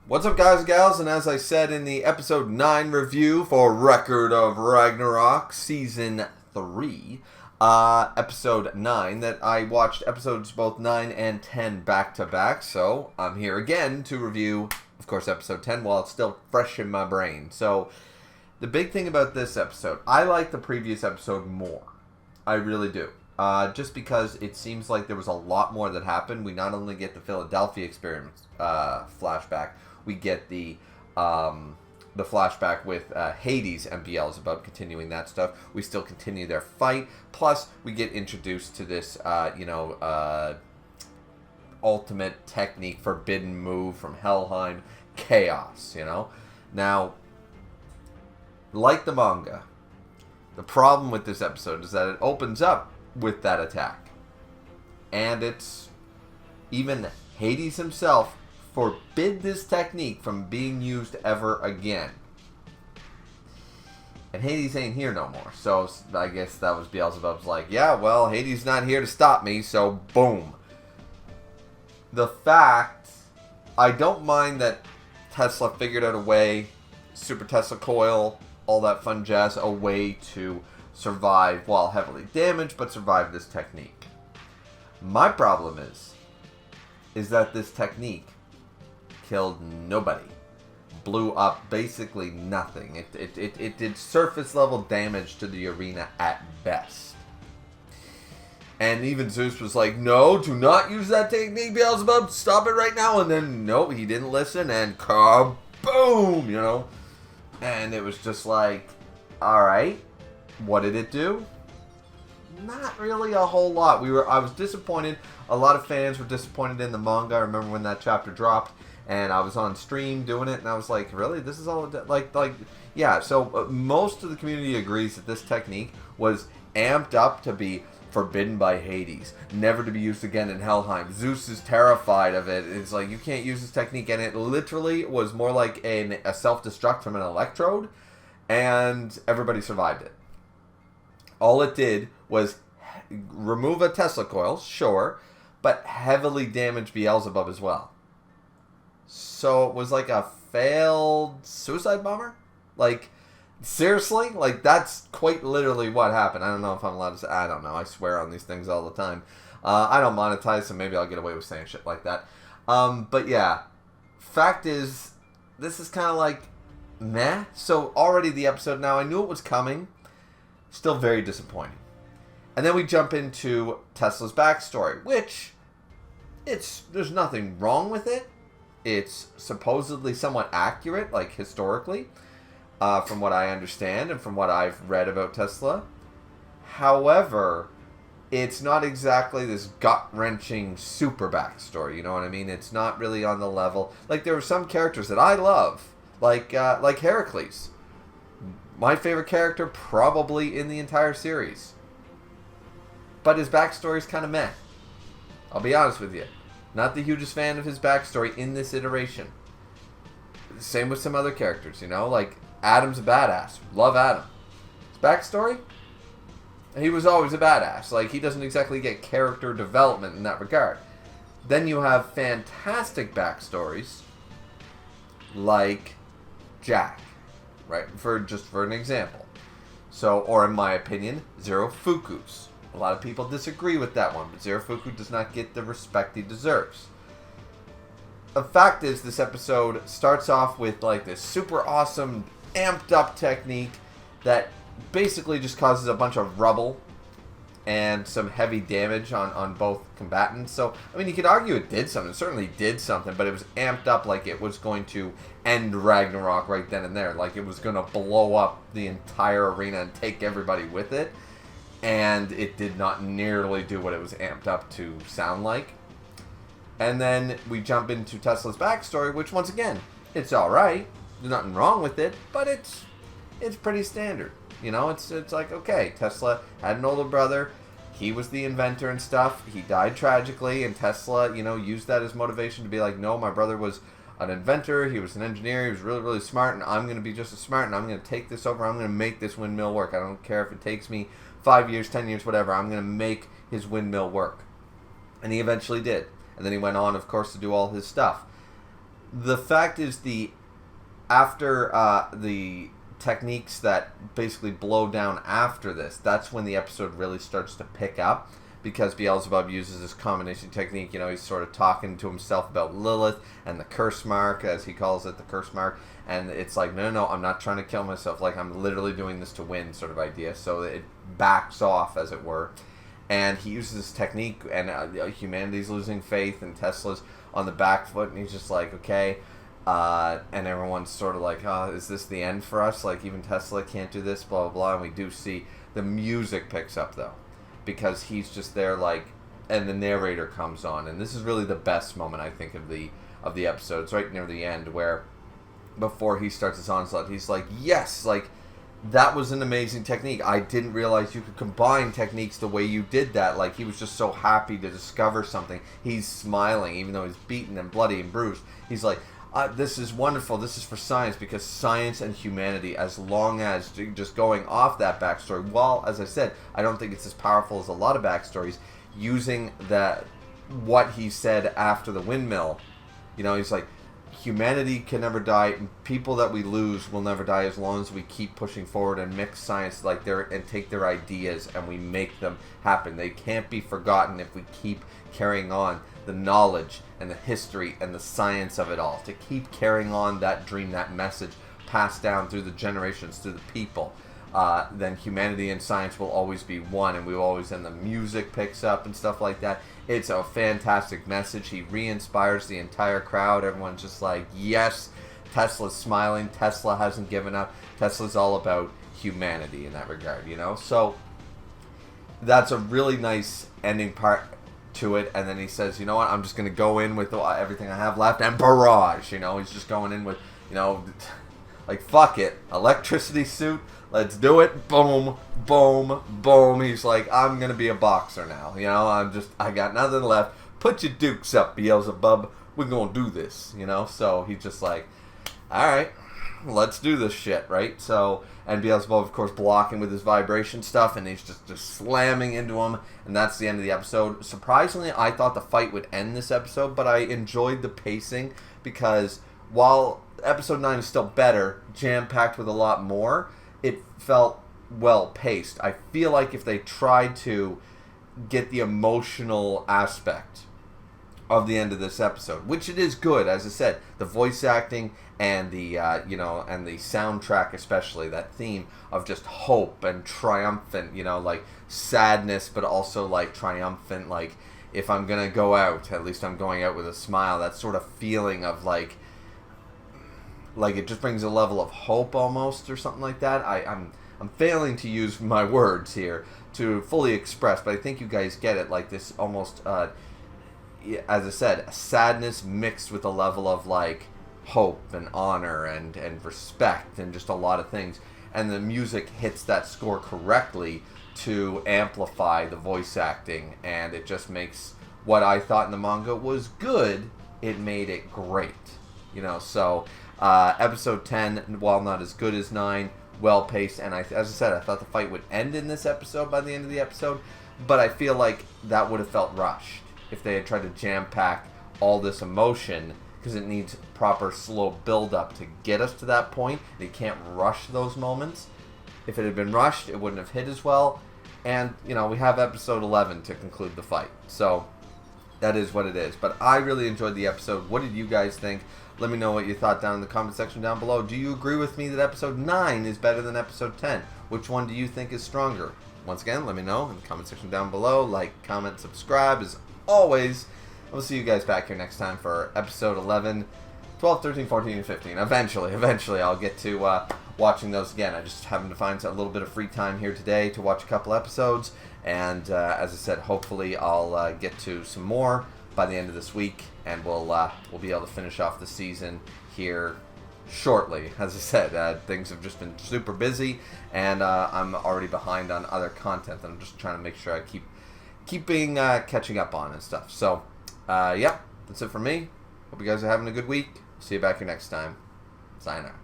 What's up, guys and gals? And as I said in the episode 9 review for Record of Ragnarok, Season 3, episode 9, that I watched episodes both 9 and 10 back to back, so I'm here again to review, of course, episode 10 while it's still fresh in my brain. So, the big thing about this episode, I like the previous episode more. I really do. Just because it seems like there was a lot more that happened. We not only get the Philadelphia experiment flashback, we get the flashback with Hades and Beelzebub continuing that stuff. We still continue their fight. Plus, we get introduced to this, ultimate technique, forbidden move from Helheim, Chaos, Now, like the manga, the problem with this episode is that it opens up with that attack. And it's even Hades himself forbid this technique from being used ever again. And Hades ain't here no more. So I guess that was Beelzebub's like, yeah, well, Hades not here to stop me, so boom. The fact, I don't mind that Tesla figured out a way, Super Tesla Coil, all that fun jazz, a way to survive while heavily damaged, but survive this technique. My problem is that this technique killed nobody. Blew up basically nothing. It did surface level damage to the arena at best. And even Zeus was like, no, do not use that technique, Beelzebub. Stop it right now. And then, nope, he didn't listen. And kaboom, And it was just like, alright, what did it do? Not really a whole lot. I was disappointed. A lot of fans were disappointed in the manga. I remember when that chapter dropped. And I was on stream doing it, and I was like, really? This is all... Yeah, so most of the community agrees that this technique was amped up to be forbidden by Hades. Never to be used again in Helheim. Zeus is terrified of it. It's like, you can't use this technique. And it literally was more like a self-destruct from an electrode, and everybody survived it. All it did was remove a Tesla coil, sure, but heavily damage Beelzebub as well. So it was like a failed suicide bomber? Like, seriously? Like, that's quite literally what happened. I don't know if I'm allowed to say. I don't know. I swear on these things all the time. I don't monetize, so maybe I'll get away with saying shit like that. But yeah. Fact is, this is kind of like, meh. So already the episode now, I knew it was coming. Still very disappointing. And then we jump into Tesla's backstory, which, there's nothing wrong with it. It's supposedly somewhat accurate, like historically, from what I understand and from what I've read about Tesla. However, it's not exactly this gut-wrenching super backstory, you know what I mean? It's not really on the level. Like, there are some characters that I love, like Heracles. My favorite character probably in the entire series. But his backstory is kind of meh. I'll be honest with you. Not the hugest fan of his backstory in this iteration. Same with some other characters, like Adam's a badass. Love Adam. His backstory? He was always a badass. Like, he doesn't exactly get character development in that regard. Then you have fantastic backstories like Jack, right? For an example. So, or in my opinion, Zero Fuku's. A lot of people disagree with that one, but Zerofuku does not get the respect he deserves. The fact is, this episode starts off with like this super awesome, amped up technique that basically just causes a bunch of rubble and some heavy damage on both combatants. So, I mean, you could argue it did something. It certainly did something, but it was amped up like it was going to end Ragnarok right then and there. Like it was going to blow up the entire arena and take everybody with it. And it did not nearly do what it was amped up to sound like. And then we jump into Tesla's backstory, which once again, it's alright. There's nothing wrong with it, but it's pretty standard. It's like, okay, Tesla had an older brother. He was the inventor and stuff. He died tragically, and Tesla, used that as motivation to be like, no, my brother was an inventor. He was an engineer. He was really, really smart, and I'm going to be just as smart, and I'm going to take this over. I'm going to make this windmill work. I don't care if it takes me 5 years, 10 years, whatever. I'm going to make his windmill work. And he eventually did. And then he went on, of course, to do all his stuff. The fact is, after the techniques that basically blow down after this, that's when the episode really starts to pick up, because Beelzebub uses this combination technique. He's sort of talking to himself about Lilith and the curse mark, as he calls it, the curse mark, and it's like, no, I'm not trying to kill myself, like, I'm literally doing this to win, sort of idea. So it backs off, as it were, and he uses this technique, and humanity's losing faith, and Tesla's on the back foot, and he's just like, okay. And everyone's sort of like, oh, is this the end for us? Like, even Tesla can't do this, blah, blah, blah. And we do see the music picks up, though, because he's just there, like, and the narrator comes on. And this is really the best moment, I think, of the episode. It's right near the end, where before he starts his onslaught, he's like, yes, like, that was an amazing technique. I didn't realize you could combine techniques the way you did that. Like, he was just so happy to discover something. He's smiling, even though he's beaten and bloody and bruised. He's like, this is wonderful. This is for science, because science and humanity, as long as just going off that backstory, well, as I said, I don't think it's as powerful as a lot of backstories, using what he said after the windmill. He's like, humanity can never die. People that we lose will never die as long as we keep pushing forward and mix science and take their ideas and we make them happen. They can't be forgotten if we keep carrying on the knowledge and the history and the science of it all. To keep carrying on that dream, that message passed down through the generations, through the people. Then humanity and science will always be one, and we will always, and the music picks up and stuff like that. It's a fantastic message. He re-inspires the entire crowd. Everyone's just like, yes, Tesla's smiling. Tesla hasn't given up. Tesla's all about humanity in that regard, So that's a really nice ending part to it. And then he says, you know what, I'm just going to go in with everything I have left, and barrage, he's just going in with, like, fuck it, electricity suit, let's do it, boom, boom, boom. He's like, I'm going to be a boxer now, I got nothing left, put your dukes up, Beelzebub, we're going to do this, So he's just like, alright, let's do this shit, right? So, and Beelzebub, of course, blocking with his vibration stuff, and he's just slamming into him, and that's the end of the episode. Surprisingly, I thought the fight would end this episode, but I enjoyed the pacing, because while episode 9 is still better, jam-packed with a lot more, it felt well-paced. I feel like if they tried to get the emotional aspect of the end of this episode, which it is good, as I said, the voice acting and the and the soundtrack, especially that theme of just hope and triumphant, like sadness, but also like triumphant, like, if I'm gonna go out, at least I'm going out with a smile. That sort of feeling of like it just brings a level of hope almost, or something like that. I'm failing to use my words here to fully express, but I think you guys get it. Like this almost, as I said, sadness mixed with a level of like hope and honor and respect and just a lot of things. And the music hits that score correctly to amplify the voice acting, and it just makes what I thought in the manga was good, it made it great. So episode 10, while not as good as 9, well paced, and as I said, I thought the fight would end in this episode by the end of the episode, but I feel like that would have felt rushed if they had tried to jam pack all this emotion, because it needs proper slow build up to get us to that point. They can't rush those moments. If it had been rushed, it wouldn't have hit as well. And we have episode 11 to conclude the fight, so that is what it is. But I really enjoyed the episode. What did you guys think? Let me know what you thought down in the comment section down below. Do you agree with me that episode 9 is better than episode 10? Which one do you think is stronger? Once again, let me know in the comment section down below. Like, comment, subscribe as always. We'll see you guys back here next time for episode 11, 12, 13, 14, and 15. Eventually I'll get to watching those again. I just happen to find a little bit of free time here today to watch a couple episodes. And as I said, hopefully I'll get to some more by the end of this week, and we'll be able to finish off the season here shortly. As I said, things have just been super busy, and I'm already behind on other content that I'm just trying to make sure I keep being catching up on and stuff. So yeah, that's it for me. Hope you guys are having a good week. See you back here next time. Sayonara.